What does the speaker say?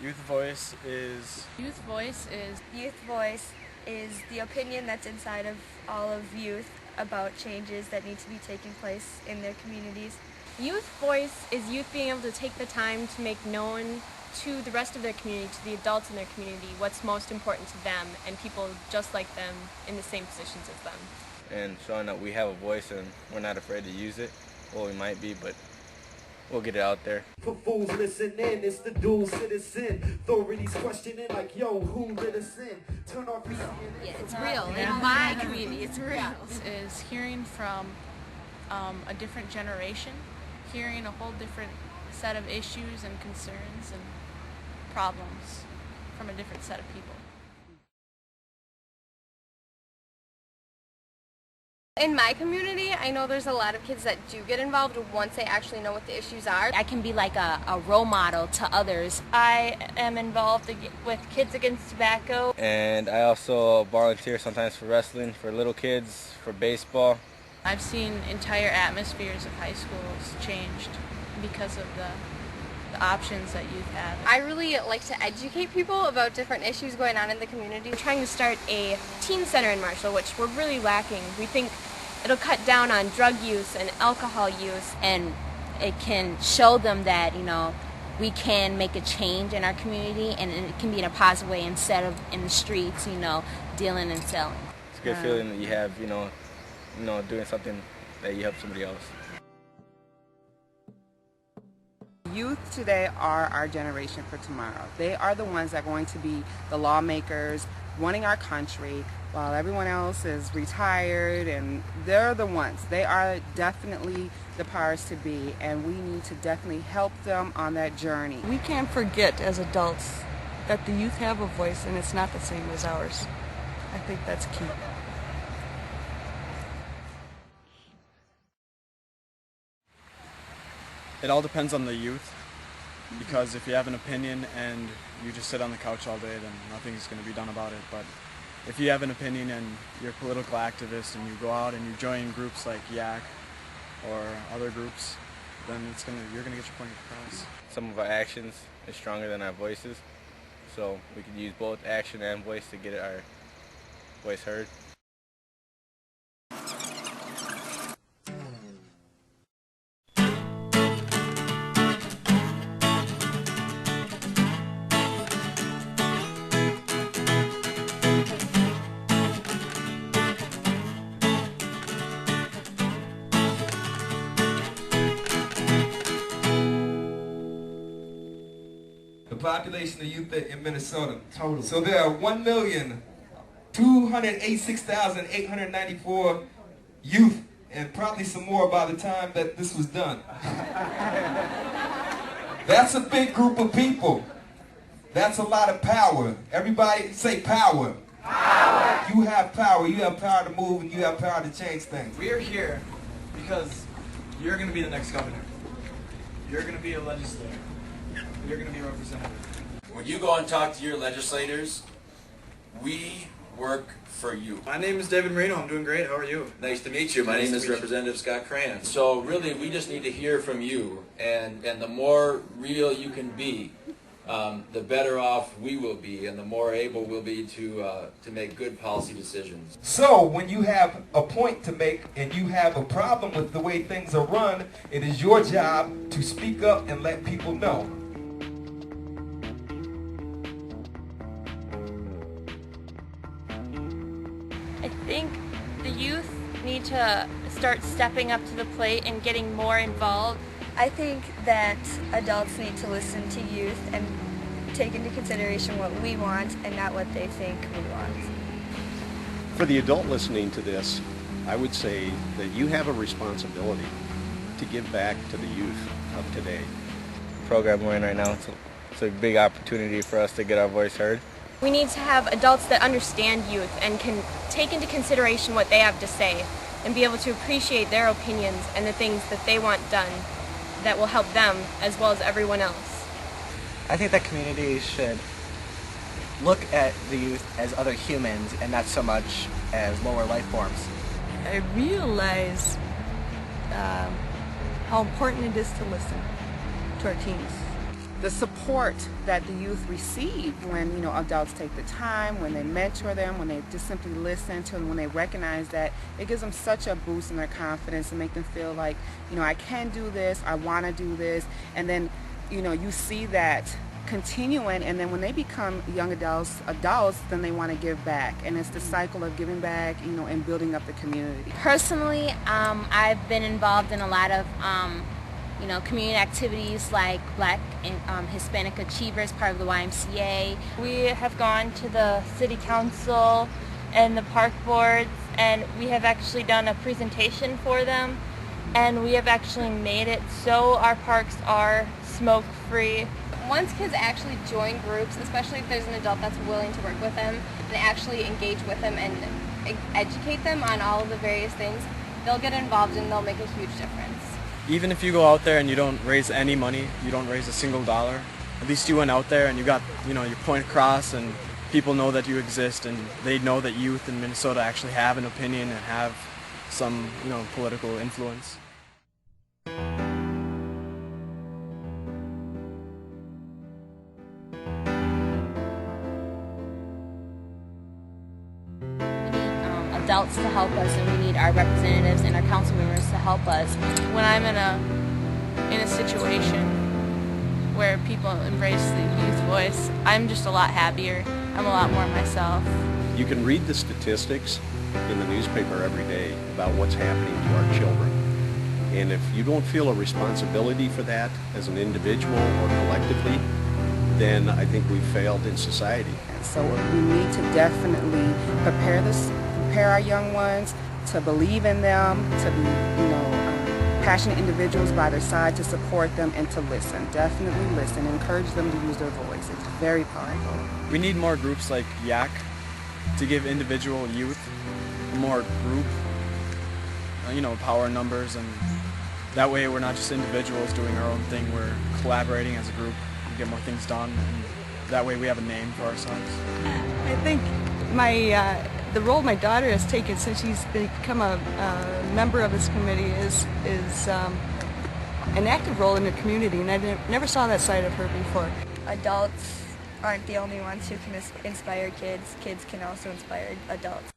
Youth Voice is... Youth Voice is... Youth Voice is the opinion that's inside of all of youth about changes that need to be taking place in their communities. Youth Voice is youth being able to take the time to make known to the rest of their community, to the adults in their community, what's most important to them and people just like them in the same positions as them. And showing that we have a voice and we're not afraid to use it. Well, we might be, but we'll get it out there. For fools listen in, it's the dual citizen. Authorities questioning like, yo, who let us in? Turn off your CNN. Yeah, it's real. In my community, it's real. is hearing from a different generation, hearing a whole different set of issues and concerns and problems from a different set of people. In my community, I know there's a lot of kids that do get involved once they actually know what the issues are. I can be like a role model to others. I am involved with Kids Against Tobacco. And I also volunteer sometimes for wrestling, for little kids, for baseball. I've seen entire atmospheres of high schools changed because of the options that youth have. I really like to educate people about different issues going on in the community. We're trying to start a teen center in Marshall, which we're really lacking. We think it'll cut down on drug use and alcohol use. And it can show them that, you know, we can make a change in our community and it can be in a positive way instead of in the streets, you know, dealing and selling. It's a good feeling that you have, you know, doing something that you help somebody else. Youth today are our generation for tomorrow. They are the ones that are going to be the lawmakers running our country while everyone else is retired, and they're the ones. They are definitely the powers to be, and we need to definitely help them on that journey. We can't forget as adults that the youth have a voice and it's not the same as ours. I think that's key. It all depends on the youth, because if you have an opinion and you just sit on the couch all day, then nothing's going to be done about it. But if you have an opinion and you're a political activist and you go out and you join groups like YAC or other groups, then you're going to get your point across. Some of our actions is stronger than our voices, so we can use both action and voice to get our voice heard. The population of youth in Minnesota. Total. So there are 1,286,894 youth, and probably some more by the time that this was done. That's a big group of people. That's a lot of power. Everybody say power. Power. You have power. You have power to move, and you have power to change things. We are here because you're going to be the next governor. You're going to be a legislator. You're going to be a representative. When you go and talk to your legislators, we work for you. My name is David Marino. I'm doing great. How are you? Nice to meet you. My name is Representative Scott Cran. So really, we just need to hear from you, and the more real you can be, the better off we will be, and the more able we'll be to make good policy decisions. So when you have a point to make and you have a problem with the way things are run, it is your job to speak up and let people know. I think the youth need to start stepping up to the plate and getting more involved. I think that adults need to listen to youth and take into consideration what we want and not what they think we want. For the adult listening to this, I would say that you have a responsibility to give back to the youth of today. The program we're in right now, it's a big opportunity for us to get our voice heard. We need to have adults that understand youth and can take into consideration what they have to say and be able to appreciate their opinions and the things that they want done that will help them as well as everyone else. I think that communities should look at the youth as other humans and not so much as lower life forms. I realize how important it is to listen to our teens. the support that the youth receive when, you know, adults take the time, when they mentor them, when they just simply listen to them, when they recognize that, it gives them such a boost in their confidence and make them feel like, you know, I can do this, I want to do this, and then, you know, you see that continuing, and then when they become young adults, then they want to give back, and it's the cycle of giving back, you know, and building up the community. Personally, I've been involved in a lot of you know, community activities like Black and Hispanic Achievers, part of the YMCA. We have gone to the city council and the park boards, and we have actually done a presentation for them, and we have actually made it so our parks are smoke-free. Once kids actually join groups, especially if there's an adult that's willing to work with them and actually engage with them and educate them on all of the various things, they'll get involved and they'll make a huge difference. Even if you go out there and you don't raise any money, you don't raise a single dollar, at least you went out there and you got, you know, your point across, and people know that you exist, and they know that youth in Minnesota actually have an opinion and have some, you know, political influence. Adults to help us, and we need our representatives and our council members to help us. When I'm in a situation where people embrace the youth voice, I'm just a lot happier. I'm a lot more myself. You can read the statistics in the newspaper every day about what's happening to our children. And if you don't feel a responsibility for that as an individual or collectively, then I think we've failed in society. So we need to definitely prepare our young ones to believe in them, to be, you know, passionate individuals by their side, to support them and to listen. Definitely listen. Encourage them to use their voice. It's very powerful. We need more groups like YAC to give individual youth more group, you know, power in numbers, and that way we're not just individuals doing our own thing, we're collaborating as a group and get more things done, and that way we have a name for ourselves. I think the role my daughter has taken since she's become a member of this committee is an active role in the community, and I never saw that side of her before. Adults aren't the only ones who can inspire kids. Kids can also inspire adults.